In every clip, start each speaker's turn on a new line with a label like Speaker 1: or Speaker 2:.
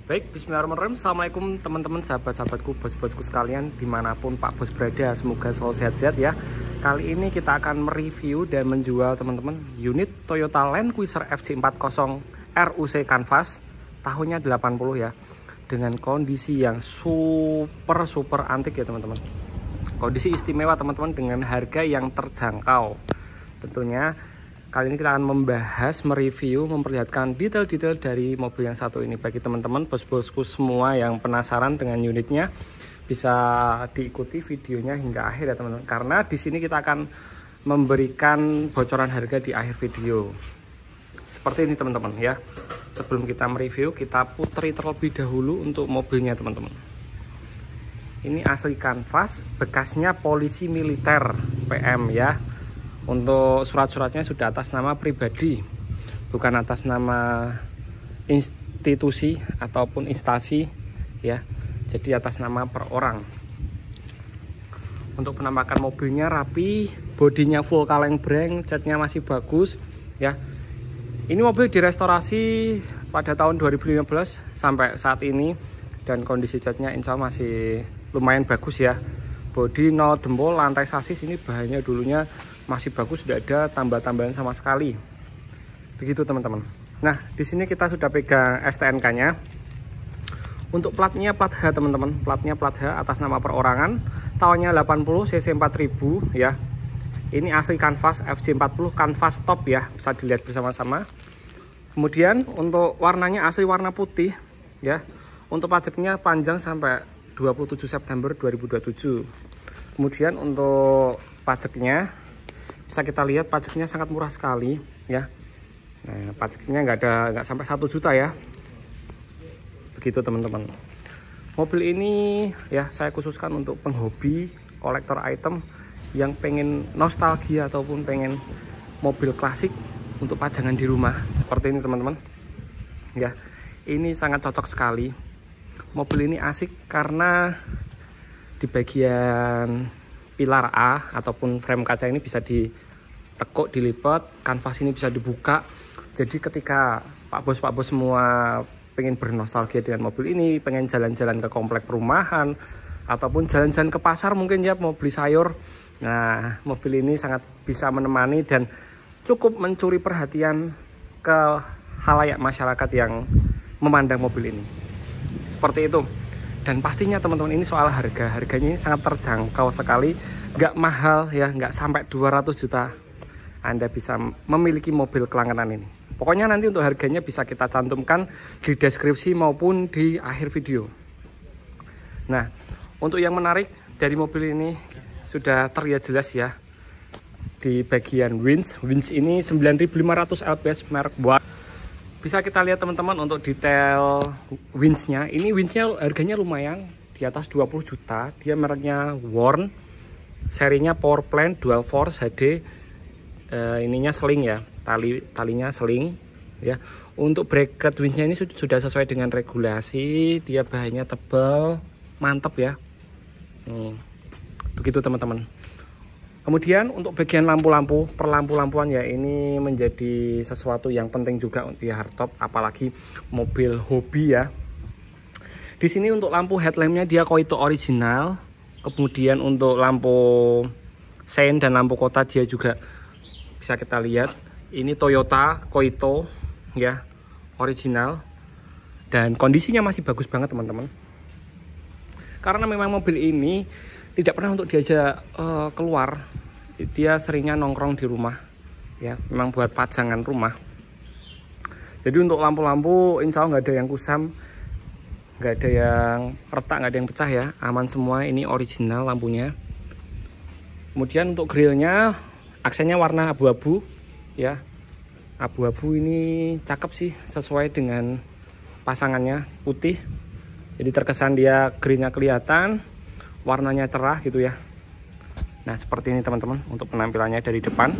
Speaker 1: Baik, bismillahirrahmanirrahim. Assalamualaikum teman-teman, sahabat-sahabatku, bos-bosku sekalian, dimanapun Pak Bos berada, semoga selalu sehat-sehat ya. Kali ini kita akan mereview dan menjual teman-teman unit Toyota Land Cruiser FC40 RUC Canvas tahunnya 80 ya, dengan kondisi yang super antik ya teman-teman. Kondisi istimewa teman-teman, dengan harga yang terjangkau. Tentunya kali ini kita akan membahas, mereview, memperlihatkan detail-detail dari mobil yang satu ini. Bagi teman-teman bos-bosku semua yang penasaran dengan unitnya, bisa diikuti videonya hingga akhir ya teman-teman. Karena di sini kita akan memberikan bocoran harga di akhir video. Seperti ini teman-teman ya. Sebelum kita mereview, kita putri terlebih dahulu untuk mobilnya teman-teman. Ini asli kanvas, bekasnya polisi militer PM ya. Untuk surat-suratnya sudah atas nama pribadi, bukan atas nama institusi ataupun instansi ya, jadi atas nama per orang. Untuk penampakan mobilnya rapi, bodinya full kaleng breng, catnya masih bagus ya. Ini mobil direstorasi pada tahun 2015 sampai saat ini, dan kondisi catnya insya Allah masih lumayan bagus ya. Bodi 0 dempul, lantai sasis ini bahannya dulunya masih bagus, tidak ada tambah-tambahan sama sekali. Begitu teman-teman. Nah, di sini kita sudah pegang STNK-nya. Untuk platnya plat H teman-teman. Platnya plat H atas nama perorangan. Tahunnya 80 cc 4000 ya. Ini asli kanvas FC40 kanvas top ya, bisa dilihat bersama-sama. Kemudian untuk warnanya asli warna putih ya. Untuk pajaknya panjang sampai 27 September 2027. Kemudian untuk pajaknya bisa kita lihat, pajaknya sangat murah sekali ya. Nah, pajaknya nggak sampai 1 juta ya. Begitu teman-teman. Mobil ini ya saya khususkan untuk penghobi kolektor item yang pengen nostalgia ataupun pengen mobil klasik untuk pajangan di rumah. Seperti ini teman-teman. Ya, ini sangat cocok sekali. Mobil ini asik karena di bagian pilar A ataupun frame kaca ini bisa ditekuk, dilipat, kanvas ini bisa dibuka. Jadi ketika Pak Bos semua pengen bernostalgia dengan mobil ini, pengen jalan-jalan ke komplek perumahan ataupun jalan-jalan ke pasar mungkin ya, mau beli sayur. Nah, mobil ini sangat bisa menemani dan cukup mencuri perhatian ke khalayak masyarakat yang memandang mobil ini. Seperti itu. Dan pastinya teman-teman, ini soal harganya ini sangat terjangkau sekali, nggak mahal ya, nggak sampai 200 juta Anda bisa memiliki mobil kelangkanan ini. Pokoknya nanti untuk harganya bisa kita cantumkan di deskripsi maupun di akhir video. Nah, untuk yang menarik dari mobil ini sudah terlihat jelas ya di bagian winch ini 9500 lbs merek Boat. Bisa kita lihat teman-teman untuk detail winch-nya. Ini winch-nya harganya lumayan, di atas 20 juta. Dia mereknya Warn. Serinya Power Plant Dual Force HD. Ininya sling ya. Talinya sling ya. Untuk bracket winch-nya ini sudah sesuai dengan regulasi. Dia bahannya tebal, mantap ya. Begitu teman-teman. Kemudian untuk bagian lampu-lampu, perlampu-lampuan ya, ini menjadi sesuatu yang penting juga untuk di hardtop, apalagi mobil hobi ya. Di sini untuk lampu headlampnya dia Koito original. Kemudian untuk lampu sein dan lampu kota dia juga bisa kita lihat. Ini Toyota Koito ya, original. Dan kondisinya masih bagus banget teman-teman. Karena memang mobil ini tidak pernah untuk diajak keluar, dia seringnya nongkrong di rumah ya, memang buat pajangan rumah. Jadi untuk lampu-lampu insya Allah nggak ada yang kusam, nggak ada yang retak, nggak ada yang pecah ya, aman semua. Ini original lampunya. Kemudian untuk grillnya, aksennya warna abu-abu ya, abu-abu ini cakep sih, sesuai dengan pasangannya putih, jadi terkesan dia grillnya kelihatan, warnanya cerah gitu ya. Nah, seperti ini teman-teman untuk penampilannya dari depan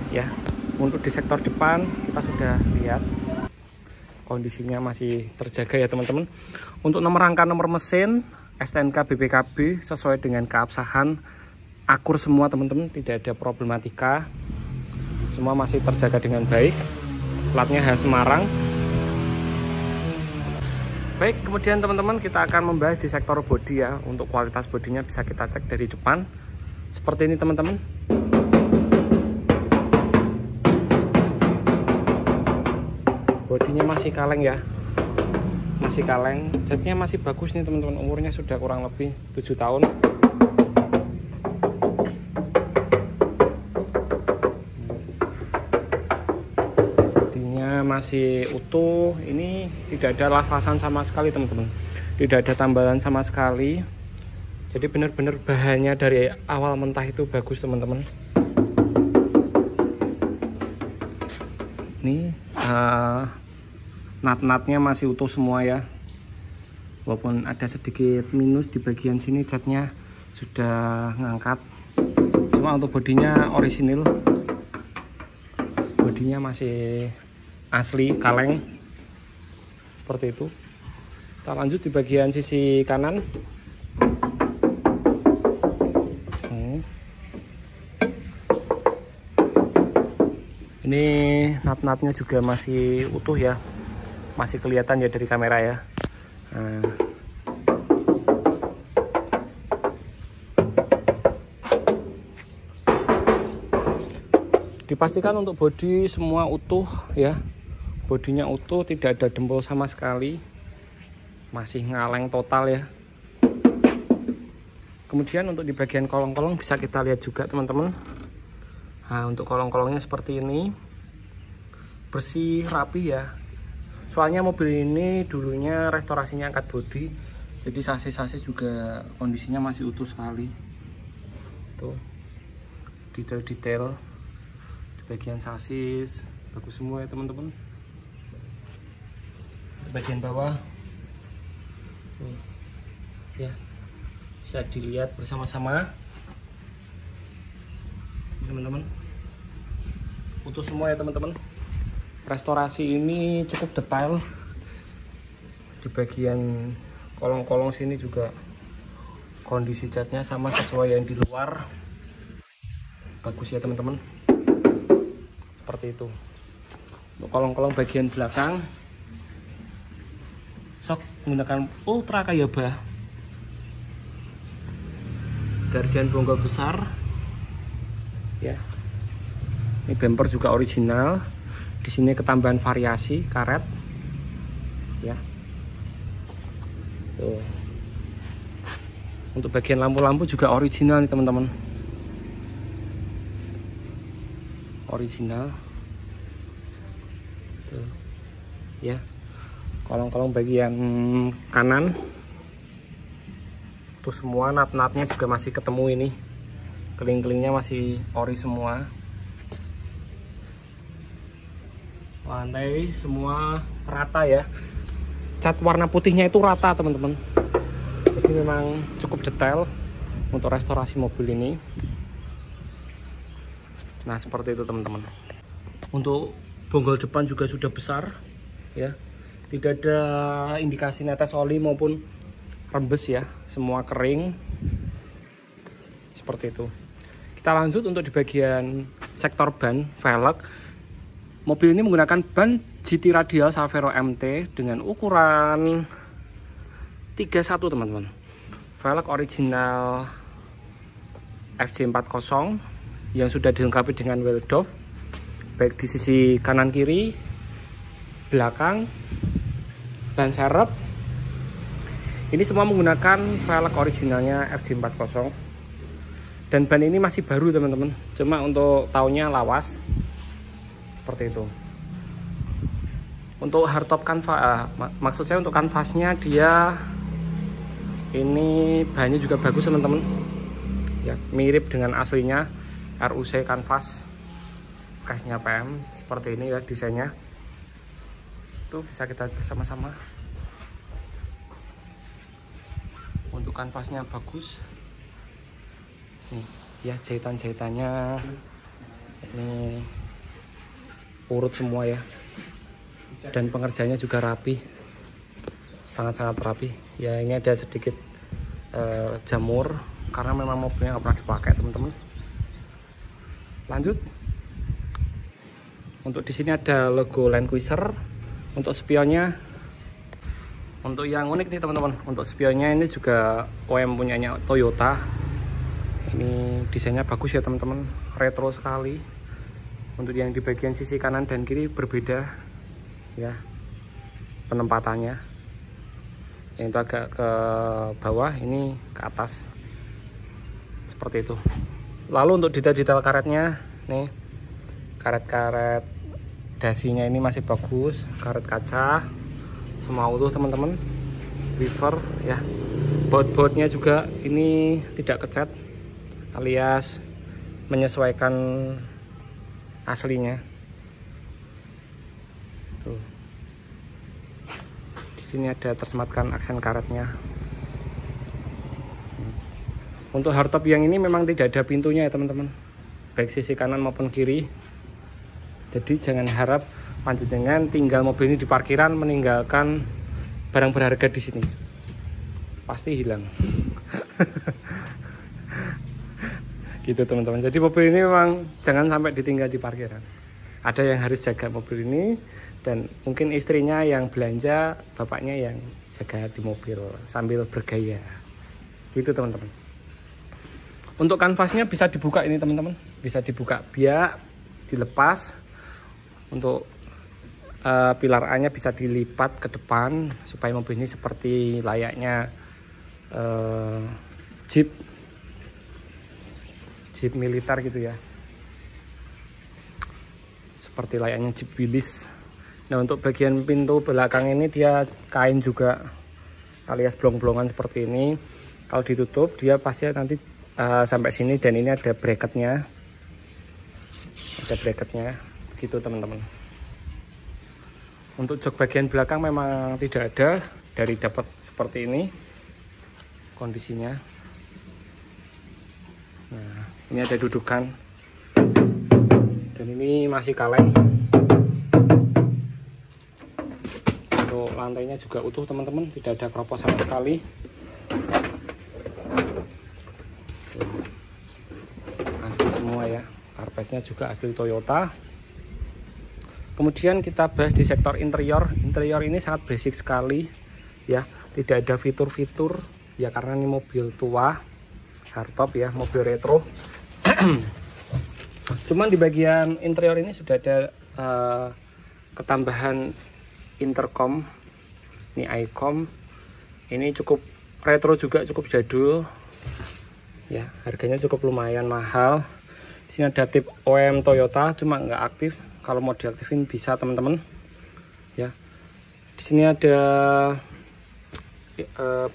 Speaker 1: ya. Untuk di sektor depan kita sudah lihat kondisinya masih terjaga ya teman-teman. Untuk nomor rangka, nomor mesin, STNK BPKB sesuai dengan keabsahan, akur semua teman-teman, tidak ada problematika, semua masih terjaga dengan baik. Platnya H Semarang. Baik, kemudian teman-teman kita akan membahas di sektor bodi ya. Untuk kualitas bodinya bisa kita cek dari depan seperti ini teman-teman. Bodinya masih kaleng ya, masih kaleng. Catnya masih bagus nih teman-teman, umurnya sudah kurang lebih 7 tahun. Masih utuh, ini tidak ada las-lasan sama sekali teman-teman, tidak ada tambalan sama sekali, jadi benar-benar bahannya dari awal mentah itu bagus teman-teman. Ini nat-natnya masih utuh semua ya, walaupun ada sedikit minus di bagian sini, catnya sudah ngangkat, cuma untuk bodinya orisinil, bodinya masih asli kaleng seperti itu. Kita lanjut di bagian sisi kanan. Ini nat-natnya juga masih utuh ya, masih kelihatan ya dari kamera ya. Dipastikan untuk bodi semua utuh ya, bodinya utuh, tidak ada dempul sama sekali, masih ngaleng total ya. Kemudian untuk di bagian kolong-kolong bisa kita lihat juga teman-teman. Nah, untuk kolong-kolongnya seperti ini, bersih rapi ya. Soalnya mobil ini dulunya restorasinya angkat bodi, jadi sasis-sasis juga kondisinya masih utuh sekali. Tuh, detail-detail di bagian sasis bagus semua ya teman-teman. Bagian bawah ya, bisa dilihat bersama-sama teman-teman, utuh semua ya teman-teman. Restorasi ini cukup detail. Di bagian kolong-kolong sini juga kondisi catnya sama sesuai yang di luar, bagus ya teman-teman, seperti itu. Untuk kolong-kolong bagian belakang sok menggunakan Ultra Kayaba, gardian bonggol besar ya. Ini bumper juga original, di sini ketambahan variasi karet ya. Tuh. Untuk bagian lampu-lampu juga original nih teman-teman, original tuh ya. Kolong-kolong bagian kanan tuh semua nat-natnya juga masih ketemu, ini keling-kelingnya masih ori semua. Lantai semua rata ya, cat warna putihnya itu rata teman-teman, jadi memang cukup detail untuk restorasi mobil ini. Nah seperti itu teman-teman. Untuk bonggol depan juga sudah besar ya, tidak ada indikasi netes oli maupun rembes ya, semua kering seperti itu. Kita lanjut untuk di bagian sektor ban velg. Mobil ini menggunakan ban GT Radial Savero MT dengan ukuran 31 teman-teman. Velg original FJ40 yang sudah dilengkapi dengan wheel dove, baik di sisi kanan kiri, belakang, ban serep. Ini semua menggunakan velg originalnya FJ40, dan ban ini masih baru teman-teman, cuma untuk tahunnya lawas seperti itu. Untuk hardtop kanvas, maksud saya untuk kanvasnya dia ini bahannya juga bagus teman-teman ya, mirip dengan aslinya RUC kanvas bekasnya PM, seperti ini ya desainnya. Itu bisa kita lihat bersama-sama. Untuk kanvasnya bagus nih ya, jahitan-jahitannya ini urut semua ya, dan pengerjaannya juga rapi, sangat-sangat rapi ya. Ini ada sedikit jamur karena memang mobilnya nggak pernah dipakai teman-teman. Lanjut, untuk di sini ada logo Land Cruiser. Untuk spionnya Untuk yang unik nih teman-teman, untuk spionnya ini juga OEM punyanya Toyota. Ini desainnya bagus ya teman-teman, retro sekali. Untuk yang di bagian sisi kanan dan kiri berbeda ya penempatannya. Yang itu agak ke bawah, ini ke atas seperti itu. Lalu untuk detail-detail karetnya nih, karet-karet dasinya ini masih bagus, karet kaca semua utuh teman-teman, river ya. Baut-bautnya juga ini tidak kecat, alias menyesuaikan aslinya. Tuh. Di sini ada tersematkan aksen karetnya. Untuk hardtop yang ini memang tidak ada pintunya ya teman-teman, baik sisi kanan maupun kiri. Jadi jangan harap panjenengan tinggal mobil ini di parkiran meninggalkan barang berharga di sini, pasti hilang. Gitu teman-teman. Jadi mobil ini memang jangan sampai ditinggal di parkiran. Ada yang harus jaga mobil ini, dan mungkin istrinya yang belanja, bapaknya yang jaga di mobil sambil bergaya. Gitu teman-teman. Untuk kanvasnya bisa dibuka ini teman-teman, bisa dibuka biak, dilepas. Untuk pilar A-nya bisa dilipat ke depan supaya mobil ini seperti layaknya Jeep militer gitu ya, seperti layaknya Jeep Willys. Nah untuk bagian pintu belakang ini dia kain juga, alias blong-blongan seperti ini. Kalau ditutup dia pasti nanti sampai sini, dan ini ada bracketnya, gitu teman-teman. Untuk jok bagian belakang memang tidak ada, dari dapat seperti ini kondisinya. Nah, ini ada dudukan, dan ini masih kaleng. Untuk lantainya juga utuh teman-teman, tidak ada keropos sama sekali. Asli semua ya, karpetnya juga asli Toyota. Kemudian kita bahas di sektor interior. Interior ini sangat basic sekali ya, tidak ada fitur-fitur ya, karena ini mobil tua, hardtop ya, mobil retro. Cuman di bagian interior ini sudah ada ketambahan intercom, ini ICOM. Ini cukup retro juga, cukup jadul ya, harganya cukup lumayan mahal. Di sini ada tip OEM Toyota, cuma nggak aktif. Kalau mau diaktifin bisa teman-teman ya. Di sini ada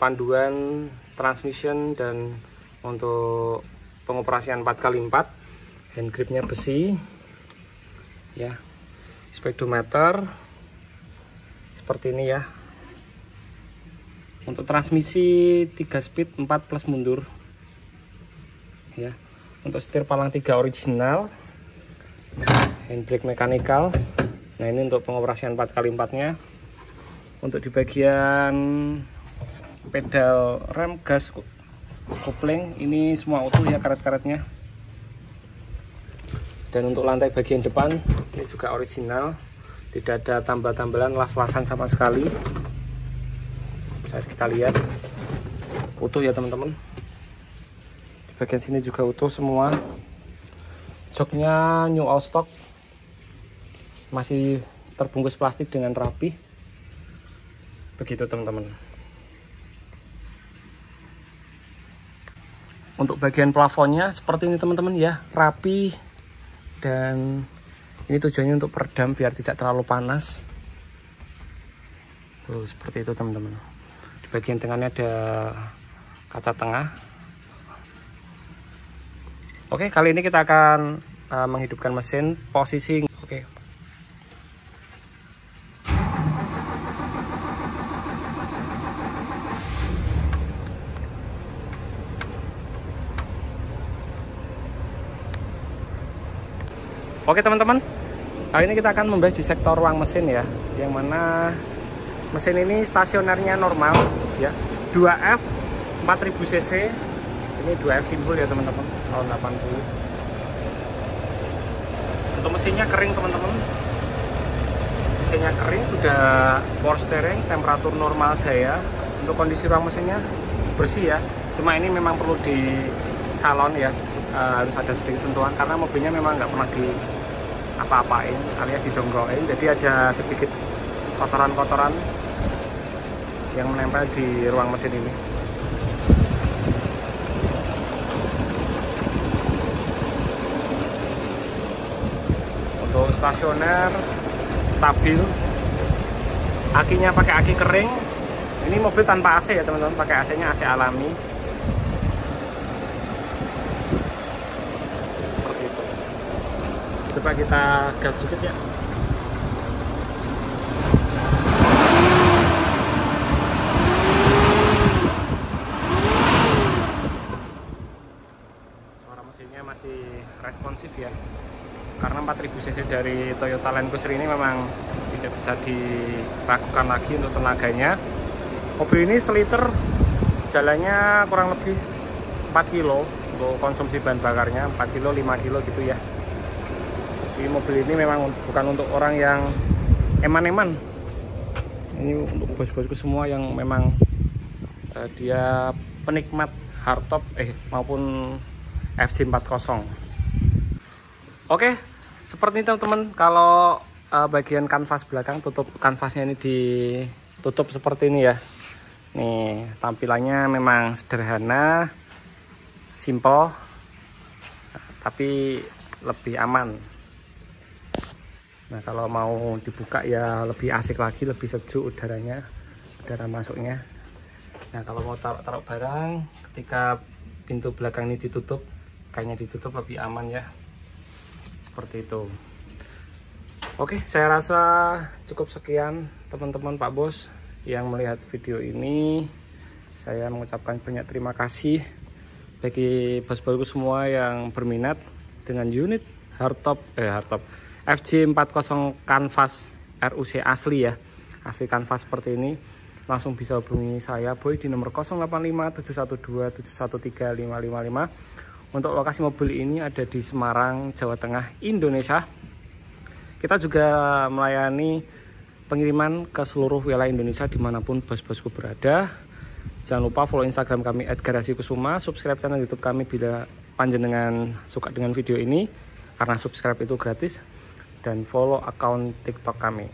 Speaker 1: panduan transmission dan untuk pengoperasian 4x4, hand gripnya besi ya, speedometer seperti ini ya. Untuk transmisi 3 speed 4 plus mundur ya. Untuk setir palang 3 original, handbrake mekanikal. Nah ini untuk pengoperasian 4x4 nya. Untuk di bagian pedal rem, gas, kopling ini semua utuh ya karet-karetnya. Dan untuk lantai bagian depan ini juga original, tidak ada tambal-tambalan, las-lasan sama sekali. Bisa kita lihat utuh ya teman-teman. Di bagian sini juga utuh semua. Joknya new all stock, masih terbungkus plastik dengan rapi. Begitu teman-teman. Untuk bagian plafonnya seperti ini teman-teman ya, rapi, dan ini tujuannya untuk peredam biar tidak terlalu panas. Tuh seperti itu teman-teman. Di bagian tengahnya ada kaca tengah. Oke, kali ini kita akan menghidupkan mesin posisi. Oke. Oke teman-teman, kali ini kita akan membahas di sektor ruang mesin ya, yang mana mesin ini stasionernya normal ya, 2F 4000 cc. Ini 2F timbul ya teman-teman, tahun 80. Untuk mesinnya kering teman-teman. Di AC-nya kering, sudah power steering, temperatur normal saya. Untuk kondisi ruang mesinnya bersih ya. Cuma ini memang perlu di salon ya, harus ada sedikit sentuhan karena mobilnya memang nggak pernah di apa-apain alias didonggoin, jadi ada sedikit kotoran-kotoran yang menempel di ruang mesin ini. Untuk stasioner stabil, akinya pakai aki kering. Ini mobil tanpa AC ya teman-teman, pakai AC-nya AC alami. Seperti itu. Coba kita gas dikit ya. Suara mesinnya masih responsif ya. Karena 4000 cc dari Toyota Land Cruiser ini memang tidak bisa diragukan lagi untuk tenaganya. Mobil ini seliter jalannya kurang lebih 4 kilo untuk konsumsi bahan bakarnya, 4 kilo 5 kilo gitu ya. Jadi mobil ini memang bukan untuk orang yang eman-eman. Ini untuk bos-bosku semua yang memang dia penikmat hardtop maupun FC40. Oke, seperti ini teman-teman. Kalau bagian kanvas belakang, tutup kanvasnya ini ditutup seperti ini ya. Nih, tampilannya memang sederhana, simple, tapi lebih aman. Nah, kalau mau dibuka ya lebih asik lagi, lebih sejuk udaranya, udara masuknya. Nah, kalau mau taruh barang, ketika pintu belakang ini ditutup, kayaknya ditutup lebih aman ya. Seperti itu. Oke, saya rasa cukup sekian teman-teman Pak Bos yang melihat video ini. Saya mengucapkan banyak terima kasih bagi bos-bosku semua yang berminat dengan unit hardtop FC40 Canvas RUC asli ya, asli kanvas seperti ini. Langsung bisa hubungi saya Boy di nomor 085 712 713 555. Untuk lokasi mobil ini ada di Semarang, Jawa Tengah, Indonesia. Kita juga melayani pengiriman ke seluruh wilayah Indonesia dimanapun bos-bosku berada. Jangan lupa follow Instagram kami @garasikusuma, subscribe channel YouTube kami bila panjenengan suka dengan video ini, karena subscribe itu gratis, dan follow akun TikTok kami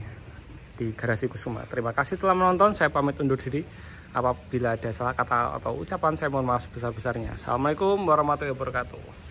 Speaker 1: di Garasi Kusuma. Terima kasih telah menonton. Saya pamit undur diri. Apabila ada salah kata atau ucapan, saya mohon maaf sebesar-besarnya. Assalamualaikum warahmatullahi wabarakatuh.